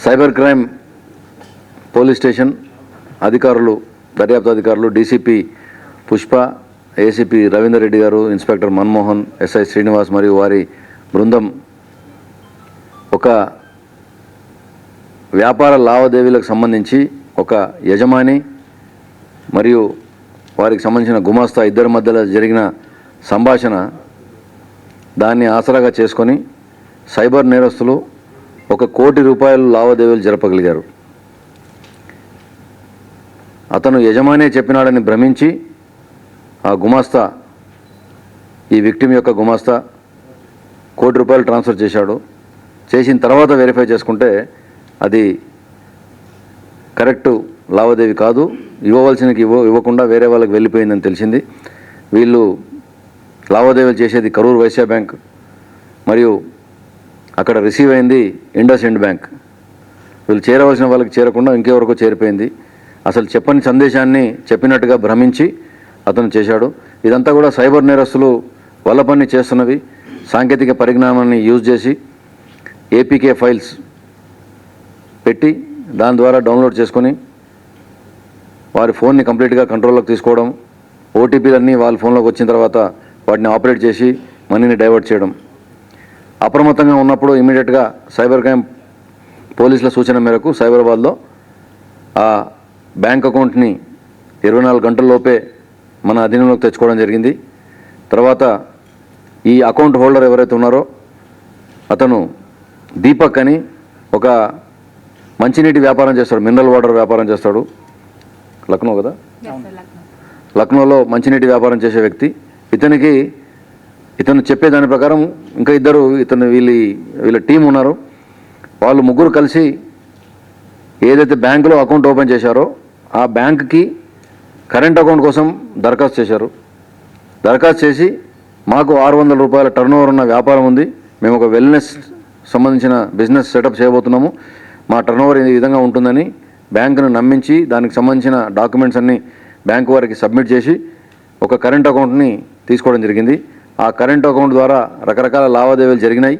Cyber crime police station అధికారులు, దర్యాప్తు అధికారులు, డీసీపీ పుష్ప, ఏసీపీ రవీందర్ రెడ్డి గారు, ఇన్స్పెక్టర్ మన్మోహన్, ఎస్ఐ శ్రీనివాస్ మరియు వారి బృందం ఒక వ్యాపార లావాదేవీలకు సంబంధించి ఒక యజమాని మరియు వారికి సంబంధించిన గుమాస్తా ఇద్దరి మధ్యలో జరిగిన సంభాషణ, దాన్ని ఆసరాగా చేసుకొని సైబర్ నేరస్తులు 1 కోటి రూపాయలు లావాదేవీలు జరపగలిగారు. అతను యజమానే చెప్పినాడని భ్రమించి ఆ గుమాస్తా, ఈ విక్టిమ్ యొక్క గుమాస్తా 1 కోటి రూపాయలు ట్రాన్స్ఫర్ చేశాడు. చేసిన తర్వాత వెరిఫై చేసుకుంటే అది కరెక్టు లావాదేవీ కాదు, ఇవ్వకుండా వేరే వాళ్ళకి వెళ్ళిపోయిందని తెలిసింది. వీళ్ళు లావాదేవీలు చేసేది కరూర్ వైశ్య బ్యాంక్ మరియు అక్కడ రిసీవ్ అయింది ఇండస్ ఇండ్ బ్యాంక్. వీళ్ళు చేరవలసిన వాళ్ళకి చేరకుండా ఇంకెవరికో చేరిపోయింది. అసలు చెప్పని సందేశాన్ని చెప్పినట్టుగా భ్రమించి అతను చేశాడు. ఇదంతా కూడా సైబర్ నేరస్తులు వల్ల పని చేస్తున్నవి. సాంకేతిక పరిజ్ఞానాన్ని యూజ్ చేసి ఏపీకే ఫైల్స్ పెట్టి దాని ద్వారా డౌన్లోడ్ చేసుకొని వారి ఫోన్ని కంప్లీట్గా కంట్రోల్లోకి తీసుకోవడం, ఓటీపీలన్నీ వాళ్ళ ఫోన్లోకి వచ్చిన తర్వాత వాటిని ఆపరేట్ చేసి మనీని డైవర్ట్ చేయడం. అప్రమత్తంగా ఉన్నప్పుడు ఇమీడియట్గా సైబర్ క్రైమ్ పోలీసుల సూచన మేరకు సైబరాబాద్లో ఆ బ్యాంక్ అకౌంట్ని 24 గంటల్లోపే మన అధీనంలోకి తెచ్చుకోవడం జరిగింది. తర్వాత ఈ అకౌంట్ హోల్డర్ ఎవరైతే ఉన్నారో అతను దీపక్ అని ఒక మంచినీటి వ్యాపారం చేస్తాడు, మినరల్ వాటర్ వ్యాపారం చేస్తాడు. లక్నో కదా, లక్నోలో మంచినీటి వ్యాపారం చేసే వ్యక్తి. ఇతను చెప్పేదాని ప్రకారం ఇంకా ఇద్దరు వీళ్ళ టీం ఉన్నారు. వాళ్ళు ముగ్గురు కలిసి ఏదైతే బ్యాంకులో అకౌంట్ ఓపెన్ చేశారో ఆ బ్యాంక్కి కరెంట్ అకౌంట్ కోసం దరఖాస్తు చేశారు. దరఖాస్తు చేసి మాకు 600 రూపాయల టర్న్ ఓవర్ ఉన్న వ్యాపారం ఉంది, మేము ఒక వెల్నెస్ సంబంధించిన బిజినెస్ సెటప్ చేయబోతున్నాము, మా టర్న్ ఓవర్ ఈ విధంగా ఉంటుందని బ్యాంకును నమ్మించి దానికి సంబంధించిన డాక్యుమెంట్స్ అన్నీ బ్యాంకు వారికి సబ్మిట్ చేసి ఒక కరెంట్ అకౌంట్ని తీసుకోవడం జరిగింది. ఆ కరెంట్ అకౌంట్ ద్వారా రకరకాల లావాదేవీలు జరిగినాయి.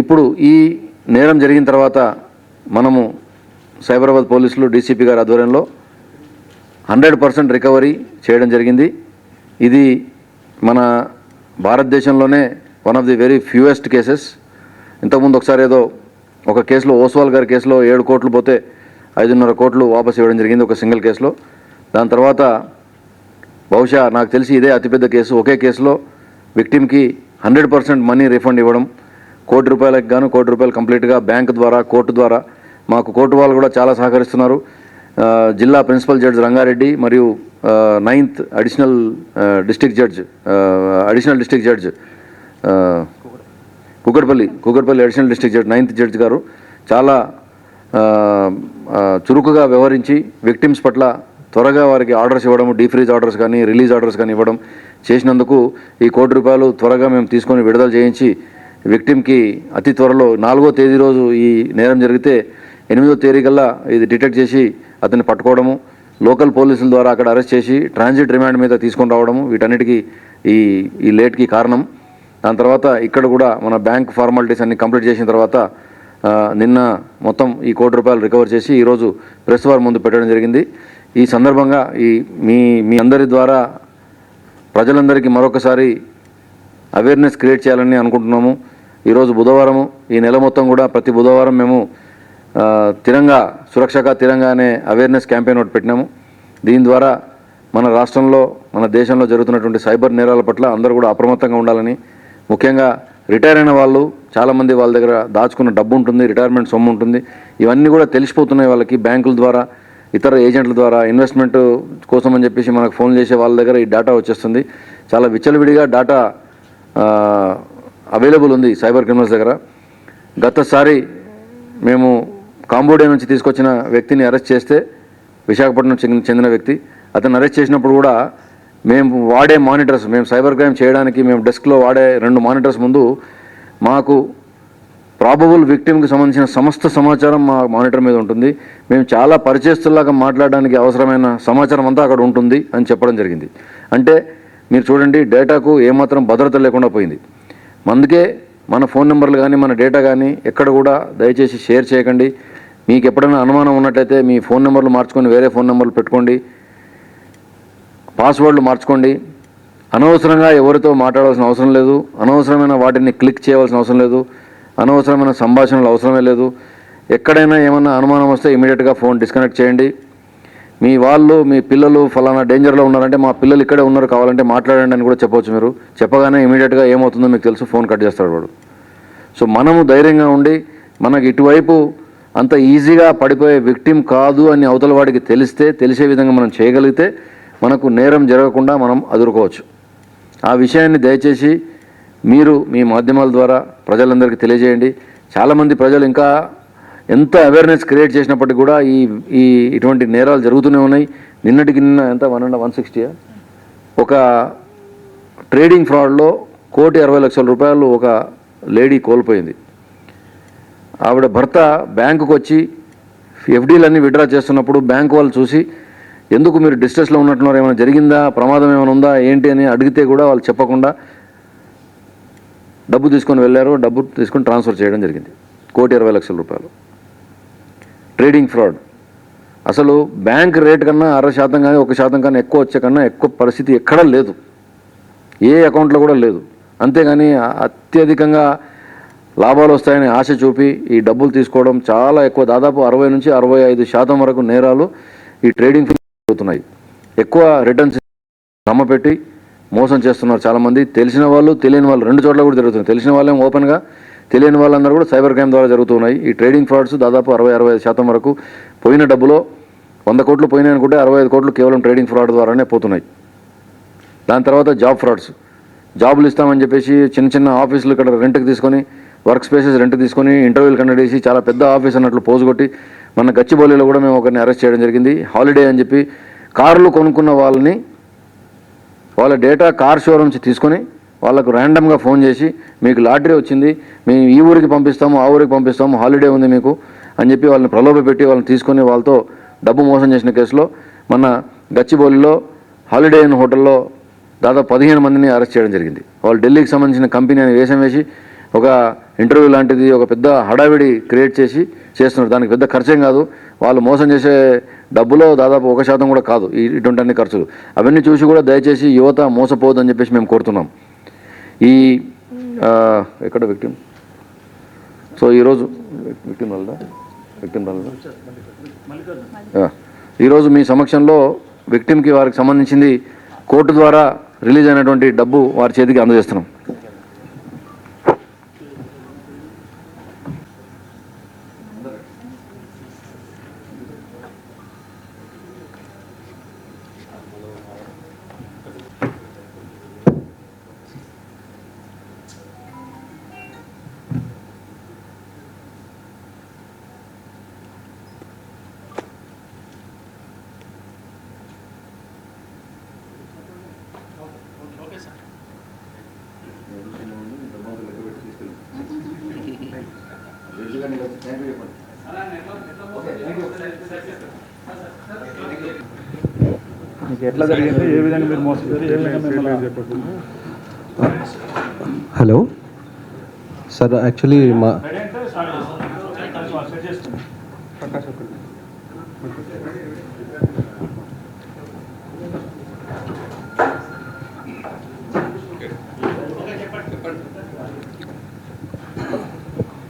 ఇప్పుడు ఈ నేరం జరిగిన తర్వాత మనము సైబరాబాద్ పోలీసులు డీసీపీ గారి ఆధ్వర్యంలో 100% రికవరీ చేయడం జరిగింది. ఇది మన భారతదేశంలోనే one of the very fewest cases. ఇంతకుముందు ఒకసారి ఏదో ఒక కేసులో ఓస్వాల్ గారి కేసులో 7 కోట్లు పోతే 5.5 కోట్లు వాపస్ ఇవ్వడం జరిగింది ఒక సింగిల్ కేసులో. దాని తర్వాత బహుశా నాకు తెలిసి ఇదే అతిపెద్ద కేసు. ఒకే కేసులో విక్టిమ్కి 100% మనీ రిఫండ్ ఇవ్వడం, 1 కోటి రూపాయలకు గాను 1 కోటి రూపాయలు కంప్లీట్గా బ్యాంక్ ద్వారా, కోర్టు ద్వారా. మాకు కోర్టు వాళ్ళు కూడా చాలా సహకరిస్తున్నారు. జిల్లా ప్రిన్సిపల్ జడ్జి రంగారెడ్డి మరియు 9th additional district judge Kukatpally additional district judge 9th judge గారు చాలా చురుకుగా వ్యవహరించి విక్టిమ్స్ పట్ల త్వరగా వారికి ఆర్డర్స్ ఇవ్వడం, డీఫ్రీజ్ ఆర్డర్స్ కానీ రిలీజ్ ఆర్డర్స్ కానీ ఇవ్వడం చేసినందుకు ఈ 1 కోటి రూపాయలు త్వరగా మేము తీసుకొని విడుదల చేయించి విక్టిమ్కి అతి త్వరలో 4వ తేదీ రోజు ఈ నేరం జరిగితే 8వ తేదీ కల్లా ఇది డిటెక్ట్ చేసి అతన్ని పట్టుకోవడము, లోకల్ పోలీసుల ద్వారా అక్కడ అరెస్ట్ చేసి ట్రాన్సిట్ రిమాండ్ మీద తీసుకొని రావడము, వీటన్నిటికీ ఈ లేట్కి కారణం. దాని తర్వాత ఇక్కడ కూడా మన బ్యాంక్ ఫార్మాలిటీస్ అన్ని కంప్లీట్ చేసిన తర్వాత నిన్న మొత్తం ఈ 1 కోటి రూపాయలు రికవర్ చేసి ఈరోజు ప్రెస్ వార్ ముందు పెట్టడం జరిగింది. ఈ సందర్భంగా మీ అందరి ద్వారా ప్రజలందరికీ మరొకసారి అవేర్నెస్ క్రియేట్ చేయాలని అనుకుంటున్నాము. ఈరోజు బుధవారము, ఈ నెల మొత్తం కూడా ప్రతి బుధవారం మేము తిరంగా సురక్షగా తిరంగా అనే అవేర్నెస్ క్యాంపెయిన్ ఒకటి పెట్టినాము. దీని ద్వారా మన రాష్ట్రంలో, మన దేశంలో జరుగుతున్నటువంటి సైబర్ నేరాల పట్ల అందరూ కూడా అప్రమత్తంగా ఉండాలని, ముఖ్యంగా రిటైర్ అయిన వాళ్ళు చాలామంది వాళ్ళ దగ్గర దాచుకున్న డబ్బు ఉంటుంది, రిటైర్మెంట్ సొమ్ము ఉంటుంది, ఇవన్నీ కూడా తెలిసిపోతున్నాయి వాళ్ళకి. బ్యాంకుల ద్వారా, ఇతర ఏజెంట్ల ద్వారా ఇన్వెస్ట్మెంట్ కోసం అని చెప్పేసి మనకు ఫోన్ చేసే వాళ్ళ దగ్గర ఈ డేటా వచ్చేస్తుంది. చాలా విచ్చలవిడిగా డేటా అవైలబుల్ ఉంది సైబర్ క్రిమినల్స్ దగ్గర. గతసారి మేము కాంబోడియా నుంచి తీసుకొచ్చిన వ్యక్తిని అరెస్ట్ చేస్తే, విశాఖపట్నం చెందిన వ్యక్తి, అతను అరెస్ట్ చేసినప్పుడు కూడా మేము వాడే మానిటర్స్, మేము సైబర్ క్రైమ్ చేయడానికి మేము డెస్క్లో వాడే 2 మానిటర్స్ ముందు మాకు ప్రాబబుల్ విక్టిమ్కి సంబంధించిన సమస్త సమాచారం మా మానిటర్ మీద ఉంటుంది, మేము చాలా పరిచయస్తుల్లాగా మాట్లాడడానికి అవసరమైన సమాచారం అంతా అక్కడ ఉంటుంది అని చెప్పడం జరిగింది. అంటే మీరు చూడండి, డేటాకు ఏమాత్రం భద్రత లేకుండా పోయింది. అందుకే మన ఫోన్ నెంబర్లు కానీ మన డేటా కానీ ఎక్కడ కూడా దయచేసి షేర్ చేయకండి. మీకు ఎప్పుడైనా అనుమానం ఉన్నట్లయితే మీ ఫోన్ నెంబర్లు మార్చుకొని వేరే ఫోన్ నెంబర్లు పెట్టుకోండి, పాస్వర్డ్లు మార్చుకోండి. అనవసరంగా ఎవరితో మాట్లాడాల్సిన అవసరం లేదు, అనవసరమైన వాటిని క్లిక్ చేయవలసిన అవసరం లేదు, అనవసరమైన సంభాషణలు అవసరమే లేదు. ఎక్కడైనా ఏమన్నా అనుమానం వస్తే ఇమీడియట్గా ఫోన్ డిస్కనెక్ట్ చేయండి. మీ వాళ్ళు మీ పిల్లలు ఫలానా డేంజర్లో ఉన్నారంటే మా పిల్లలు ఇక్కడే ఉన్నారు కావాలంటే మాట్లాడండి అని కూడా చెప్పవచ్చు. మీరు చెప్పగానే ఇమీడియట్గా ఏమవుతుందో మీకు తెలుసు, ఫోన్ కట్ చేస్తాడు వాడు. సో మనము ధైర్యంగా ఉండి మనకి ఇటువైపు అంత ఈజీగా పడిపోయే విక్టిమ్ కాదు అని అవతల వాడికి తెలిసే విధంగా మనం చేయగలిగితే మనకు నేరం జరగకుండా మనం అదురుకోవచ్చు. ఆ విషయాన్ని దయచేసి మీరు మీ మాధ్యమాల ద్వారా ప్రజలందరికీ తెలియజేయండి. చాలామంది ప్రజలు ఇంకా ఎంత అవేర్నెస్ క్రియేట్ చేసినప్పటికీ కూడా ఇటువంటి నేరాలు జరుగుతూనే ఉన్నాయి. నిన్నటికి నిన్న ఎంత 160 ఒక ట్రేడింగ్ ఫ్రాడ్లో 1,60,00,000 రూపాయలు ఒక లేడీ కోల్పోయింది. ఆవిడ భర్త బ్యాంకుకు వచ్చి ఎఫ్డీలన్నీ విత్డ్రా చేస్తున్నప్పుడు బ్యాంకు వాళ్ళు చూసి ఎందుకు మీరు డిస్ట్రెస్లో ఉన్నట్టున్నారు, ఏమైనా జరిగిందా, ప్రమాదం ఏమైనా ఉందా ఏంటి అని అడిగితే కూడా వాళ్ళు చెప్పకుండా డబ్బు తీసుకొని వెళ్ళారు. డబ్బు తీసుకొని ట్రాన్స్ఫర్ చేయడం జరిగింది, 1,20,00,000 రూపాయలు. Trading fraud. అసలు బ్యాంక్ రేట్ కన్నా 60% కానీ 1% కానీ ఎక్కువ వచ్చే కన్నా ఎక్కువ పరిస్థితి ఎక్కడా లేదు, ఏ అకౌంట్లో కూడా లేదు. అంతేగాని అత్యధికంగా లాభాలు వస్తాయని ఆశ చూపి ఈ డబ్బులు తీసుకోవడం చాలా ఎక్కువ. దాదాపు 60 నుంచి 65% వరకు నేరాలు ఈ ట్రేడింగ్ అవుతున్నాయి. ఎక్కువ రిటర్న్స్ నమ్మపెట్టి మోసం చేస్తున్నారు చాలామంది. తెలిసిన వాళ్ళు తెలియని వాళ్ళు రెండు చోట్ల కూడా జరుగుతుంది. తెలిసిన వాళ్ళేమో ఓపెన్గా, తెలియని వాళ్ళందరూ కూడా సైబర్ క్రైమ్ ద్వారా జరుగుతున్నాయి. ఈ ట్రేడింగ్ ఫ్రాడ్స్ దాదాపు 60-65% వరకు పోయిన డబ్బులో 100 కోట్లు పోయినాయి అనుకుంటే 65 కోట్లు కేవలం ట్రేడింగ్ ఫ్రాడ్ ద్వారానే పోతున్నాయి. దాని తర్వాత జాబ్ ఫ్రాడ్స్. జాబులు ఇస్తామని చెప్పేసి చిన్న చిన్న ఆఫీసులు ఇక్కడ రెంట్కి తీసుకొని, వర్క్ స్పేసెస్ రెంట్ తీసుకొని ఇంటర్వ్యూలు కండక్ట్ చేసి చాలా పెద్ద ఆఫీస్ అన్నట్లు పోజు కొట్టి మన గచ్చిబౌలిలో కూడా మేము ఒకరిని అరెస్ట్ చేయడం జరిగింది. హాలిడే అని చెప్పి కార్లు కొనుక్కున్న వాళ్ళని వాళ్ళ డేటా కార్ షోరూమ్స్ తీసుకొని వాళ్ళకు ర్యాండమ్గా ఫోన్ చేసి మీకు లాటరీ వచ్చింది, మేము ఈ ఊరికి పంపిస్తాము ఆ ఊరికి పంపిస్తాము హాలిడే ఉంది మీకు అని చెప్పి వాళ్ళని ప్రలోభ పెట్టి వాళ్ళని తీసుకొని వాళ్ళతో డబ్బు మోసం చేసిన కేసులో మన గచ్చిబౌలిలో హాలిడే ఇన్ హోటల్లో దాదాపు 15 మందిని అరెస్ట్ చేయడం జరిగింది. వాళ్ళు ఢిల్లీకి సంబంధించిన కంపెనీ అని వేషం వేసి ఒక ఇంటర్వ్యూ లాంటిది ఒక పెద్ద హడావిడి క్రియేట్ చేసి చేస్తున్నారు. దానికి పెద్ద ఖర్చేం కాదు, వాళ్ళు మోసం చేసే డబ్బులో దాదాపు 1% కూడా కాదు ఇటువంటి అన్ని ఖర్చులు. అవన్నీ చూసి కూడా దయచేసి యువత మోసపోవద్దని చెప్పేసి మేము కోరుతున్నాం. ఈ ఎక్కడ విక్టిమ్, సో ఈరోజు ఈరోజు మీ సమక్షంలో విక్టిమ్కి వారికి సంబంధించింది కోర్టు ద్వారా రిలీజ్ అయినటువంటి డబ్బు వారి చేతికి అందజేస్తున్నాం. హలో సార్, యాక్చువల్లీ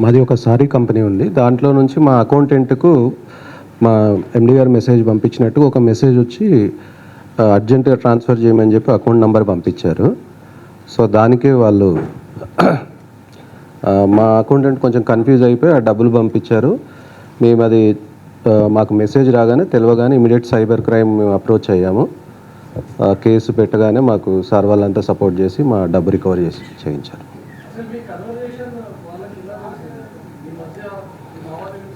మాది ఒక సారీ కంపెనీ ఉంది. దాంట్లో నుంచి మా అకౌంటెంట్కు మా ఎండి గారు మెసేజ్ పంపించినట్టు ఒక మెసేజ్ వచ్చి అర్జెంటుగా ట్రాన్స్ఫర్ చేయమని చెప్పి అకౌంట్ నెంబర్ పంపించారు. సో దానికి వాళ్ళు మా అకౌంటెంట్ కొంచెం కన్ఫ్యూజ్ అయిపోయి ఆ డబ్బులు పంపించారు. మేము అది మాకు మెసేజ్ రాగానే తెలియగానే ఇమీడియట్ సైబర్ క్రైమ్ మేము అప్రోచ్ అయ్యాము. కేసు పెట్టగానే మాకు సార్ వాళ్ళంతా సపోర్ట్ చేసి మా డబ్బు రికవర్ చేసి చేయించారు.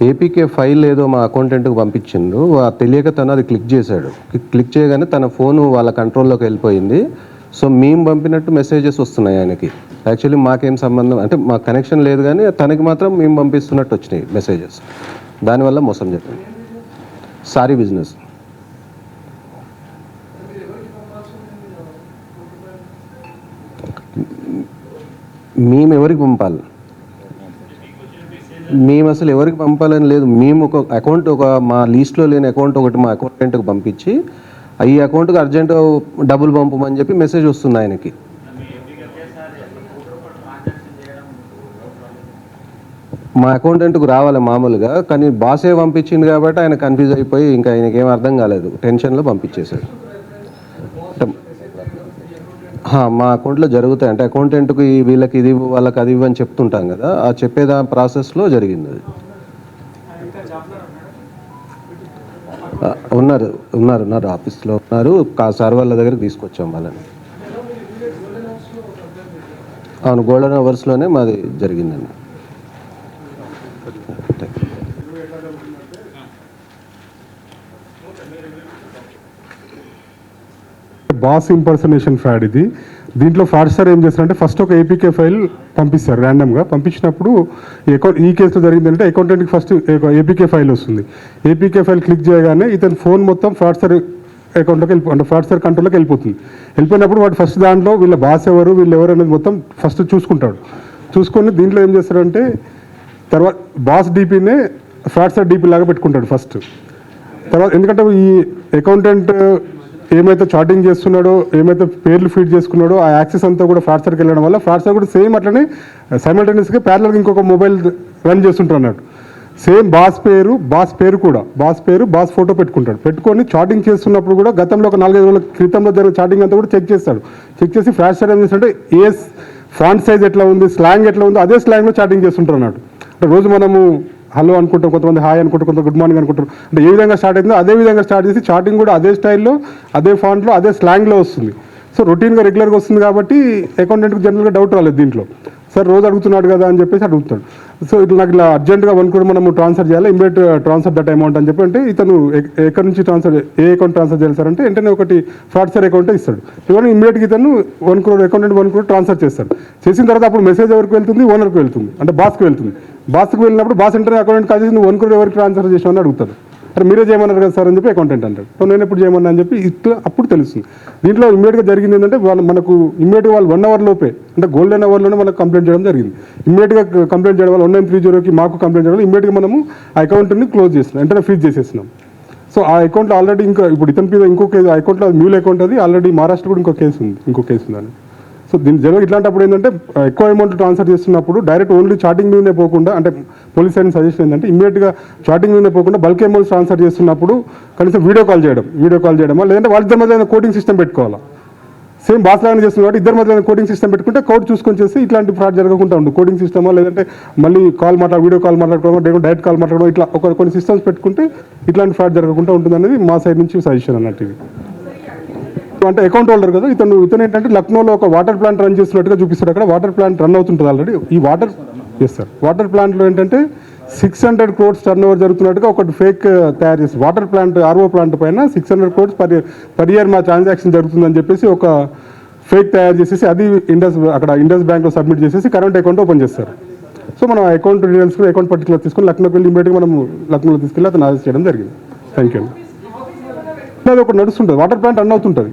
ఏపీకే ఫైల్ ఏదో మా అకౌంటెంట్కి పంపించిండు, తెలియక తను అది క్లిక్ చేశాడు. క్లిక్ చేయగానే తన ఫోను వాళ్ళ కంట్రోల్లోకి వెళ్ళిపోయింది. సో మేము పంపినట్టు మెసేజెస్ వస్తున్నాయి ఆయనకి. యాక్చువల్లీ మాకేం సంబంధం అంటే మాకు కనెక్షన్ లేదు, కానీ తనకి మాత్రం మేము పంపిస్తున్నట్టు వచ్చినాయి మెసేజెస్. దానివల్ల మోసం జరిగింది. Sorry business. మేము ఎవరికి పంపాలి? మేము అసలు ఎవరికి పంపాలని లేదు. మేము ఒక అకౌంట్, మా లీస్ట్లో లేని అకౌంట్ ఒకటి మా అకౌంటెంట్కి పంపించి ఈ అకౌంట్కి అర్జెంట్ డబ్బులు పంపమని చెప్పి మెసేజ్ వస్తుంది ఆయనకి. మా అకౌంటెంట్కు రావాలి మామూలుగా, కానీ బాసే పంపించింది కాబట్టి ఆయన కన్ఫ్యూజ్ అయిపోయి ఇంకా ఆయనకి ఏం అర్థం కాలేదు, టెన్షన్లో పంపించేశాడు. మా అకౌంట్లో జరుగుతాయి అంటే అకౌంటెంట్కి వీళ్ళకి ఇది ఇవ్వు వాళ్ళకి అది ఇవ్వని చెప్తుంటాం కదా, ఆ చెప్పేదా ప్రాసెస్లో జరిగింది అది. ఉన్నారు ఆఫీస్లో ఉన్నారు, సార్ వాళ్ళ దగ్గరికి తీసుకొచ్చాం వాళ్ళని. అవును, గోల్డెన్ అవర్స్లోనే మాది జరిగిందండి. బాస్ ఇంపర్సనేషన్ ఫ్రాడ్ ఇది. దీంట్లో ఫ్రాడ్స్టర్ ఏం చేస్తారంటే ఫస్ట్ ఒక ఏపీకే ఫైల్ పంపిస్తారు ర్యాండమ్గా. పంపించినప్పుడు ఈ కేసులో జరిగిందంటే అకౌంటెంట్కి ఫస్ట్ ఏపీకే ఫైల్ వస్తుంది. ఏపీకే ఫైల్ క్లిక్ చేయగానే ఇతని ఫోన్ మొత్తం ఫ్రాడ్స్టర్ అకౌంట్లోకి అంటే ఫ్రాడ్స్టర్ కంట్రోల్లోకి వెళ్ళిపోతుంది. వెళ్ళిపోయినప్పుడు వాడు ఫస్ట్ దాంట్లో వీళ్ళ బాస్ ఎవరు వీళ్ళు ఎవరు అనేది మొత్తం ఫస్ట్ చూసుకుంటాడు. చూసుకొని దీంట్లో ఏం చేస్తారంటే తర్వాత బాస్ డీపీనే ఫ్రాడ్స్టర్ డీపీ లాగా పెట్టుకుంటాడు ఫస్ట్. తర్వాత ఎందుకంటే ఈ అకౌంటెంట్ ఏమైతే చాటింగ్ చేస్తున్నాడో, ఏమైతే పేర్లు ఫీడ్ చేసుకున్నాడో ఆ యాక్సెస్ అంతా కూడా ఫ్రాడ్స్టర్కి వెళ్ళడం వల్ల ఫ్రాడ్స్టర్ కూడా సేమ్ అట్లనే సైమల్టేనియస్గా ప్యారలల్గా ఇంకొక మొబైల్ రన్ చేస్తుంటాడు అన్నట్టు. సేమ్ బాస్ పేరు కూడా బాస్ ఫోటో పెట్టుకొని చాటింగ్ చేస్తున్నప్పుడు కూడా గతంలో ఒక 4-5 రోజుల క్రితంలో జరిగిన చాటింగ్ అంతా కూడా చెక్ చేస్తాడు. చెక్ చేసి ఫ్రాడ్స్టర్ ఏం చేస్తాడంటే ఏ ఫాంట్ సైజ్ ఎట్లా ఉంది, స్లాంగ్ ఎట్లా ఉందో అదే స్లాంగ్లో చాటింగ్ చేస్తుంటారు అన్నట్టు. అంటే రోజు మనము హలో అనుకుంటాం, కొంతమంది హాయ్ అనుకుంటారు, కొంత గుడ్ మార్నింగ్ అనుకుంటారు. అంటే ఏ విధంగా స్టార్ట్ అవుతుందో అదే విధంగా స్టార్ట్ చేసి చాటింగ్ కూడా అదే స్టైల్లో, అదే ఫాంట్లో, అదే స్లాంగ్లో వస్తుంది. సో రొటీన్గా రెగ్యులర్గా వస్తుంది కాబట్టి అకౌంటెంట్కి జనరల్గా డౌట్ రాలేదు దీంట్లో. సార్ రోజు అడుగుతున్నాడు కదా అని చెప్పేసి అడుగుతాడు. సో ఇట్లా నాకు ఇలా అర్జెంట్గా 1 crore మనము ట్రాన్స్ఫర్ చేయాలి, ఇమీడియట్ ట్రాన్స్ఫర్ దట్ అమౌంట్ అని చెప్పి అంటే ఇతను ఎక్కడి నుంచి ఏ అకౌంట్ ట్రాన్స్ఫర్ చేయాలి సార్ అంటే వెంటనే ఒకటి ఫ్రాడ్స్టర్ అకౌంటే ఇస్తాడు. ఇవన్నీ ఇమీడియట్గా ఇతను 1 crore అకౌంటెంట్ 1 crore ట్రాన్స్ఫర్ చేస్తాడు. చేసిన తర్వాత అప్పుడు మెసేజ్ ఎవరికి వెళ్తుంది? ఓనర్కి వెళ్తుంది, అంటే బాస్కి వెళ్తుంది. బాస్కి వెళ్ళినప్పుడు బాస్ వెంటనే అకౌంటెంట్ కాల్ చేసి నువ్వు 1 crore ఎవరికి ట్రాన్స్ఫర్ చేసావని అడుగుతాడు. అరే మీరే చేయమన్నారు కదా సార్ అని చెప్పి అకౌంటెంట్ అంటాడు. సో నేను ఎప్పుడు చేయమన్నా అని చెప్పి ఇట్లా అప్పుడు తెలుస్తుంది. దీంట్లో ఇమీడియట్గా జరిగింది ఏంటంటే మనకు ఇమీడియట్గా వాళ్ళు 1 hour లోపే అంటే గోల్డెన్ అవర్లోనే మనకు కంప్లైంట్ చేయడం జరిగింది. ఇమీడియట్గా కంప్లైంట్ చేయడం వల్ల 1930కి మాకు కంప్లైంట్ చేయడం వల్ల ఇమీడియట్గా మనము ఆ అకౌంట్ని క్లోజ్ చేస్తున్నాం, వెంటనే ఫ్రీజ్ చేసేస్తున్నాం. సో ఆ అకౌంట్లో ఆల్రెడీ ఇంకా ఇప్పుడు ఇతని మీద ఇంకో కేసు, ఆ అకౌంట్లో మ్యూల్ అకౌంట్ అది ఆల్రెడీ మహారాష్ట్ర కూడా ఇంకో కేసు ఉందని. సో దీని జనరల్ ఇట్లాంటప్పుడు ఏంటంటే ఎక్కువ అమౌంట్ ట్రాన్స్ఫర్ చేస్తున్నప్పుడు డైరెక్ట్ ఓన్లీ చాటింగ్ మీదనే పోకుండా, అంటే పోలీస్ సైడ్ సజెషన్ ఏంటంటే ఇమీడియట్గా చాటింగ్ మీదనే పోకుండా బల్క్ అమౌంట్ ట్రాన్స్ఫర్ చేస్తున్నప్పుడు కనీసం వీడియో కాల్ చేయడమా, లేదంటే వాళ్ళిద్దరి మధ్య కోడింగ్ సిస్టమ్ పెట్టుకోవాలా. సేమ్ బాస్ లాగానే చేస్తుంది కాబట్టి ఇద్దరి మధ్య కోడింగ్ సిస్టమ్ పెట్టుకుంటే కోడ్ చూసుకొని చేసి ఇట్లాంటి ఫ్రాడ్ జరగకుండా ఉంటుంది. కోడింగ్ సిస్టమో లేదంటే మళ్ళీ వీడియో కాల్ మాట్లాడుకోవడం, డైరెక్ట్ కాల్ మాట్లాడడం, ఇట్లా కొన్ని సిస్టమ్స్ పెట్టుకుంటే ఇట్లాంటి ఫ్రాడ్ జరగకుండా ఉంటుంది అనేది మా సైడ్ నుంచి సజెషన్ అన్నట్టు. ఇది అంటే అకౌంట్ హోల్డర్ కదా ఇతను ఏంటంటే లక్నోలో ఒక వాటర్ ప్లాంట్ రన్ చేస్తున్నట్టుగా చూపిస్తాడు. అక్కడ వాటర్ ప్లాంట్ రన్ అవుతుంటుంది ఆల్రెడీ. ఈ వాటర్ ప్లాంట్లో ఏంటంటే 600 crores టర్న్ ఓవర్ జరుగుతున్నట్టుగా ఒకటి ఫేక్ తయారు చేసి వాటర్ ప్లాంట్ ఆర్ఓ ప్లాంట్ పైన 600 crores పర్ ఇయర్ మా ట్రాన్సాక్షన్ జరుగుతుందని చెప్పేసి ఒక ఫేక్ తయారు చేసేసి అది ఇండస్ బ్యాంక్లో సబ్మిట్ చేసేసి కరెంట్ అకౌంట్ ఓపెన్ చేస్తారు. సో మనం అకౌంట్ డీటెయిల్స్ అకౌంట్ పర్టికులర్ తీసుకొని లక్నోకి వెళ్ళి ఇమీడియట్గా మనం లక్నోలో తీసుకెళ్ళి అతను అరెస్ట్ చేయడం జరిగింది. Thank you. అది ఒకటి నడుస్తుంటుంది, వాటర్ ప్లాంట్ రన్ అవుతుంటుంది.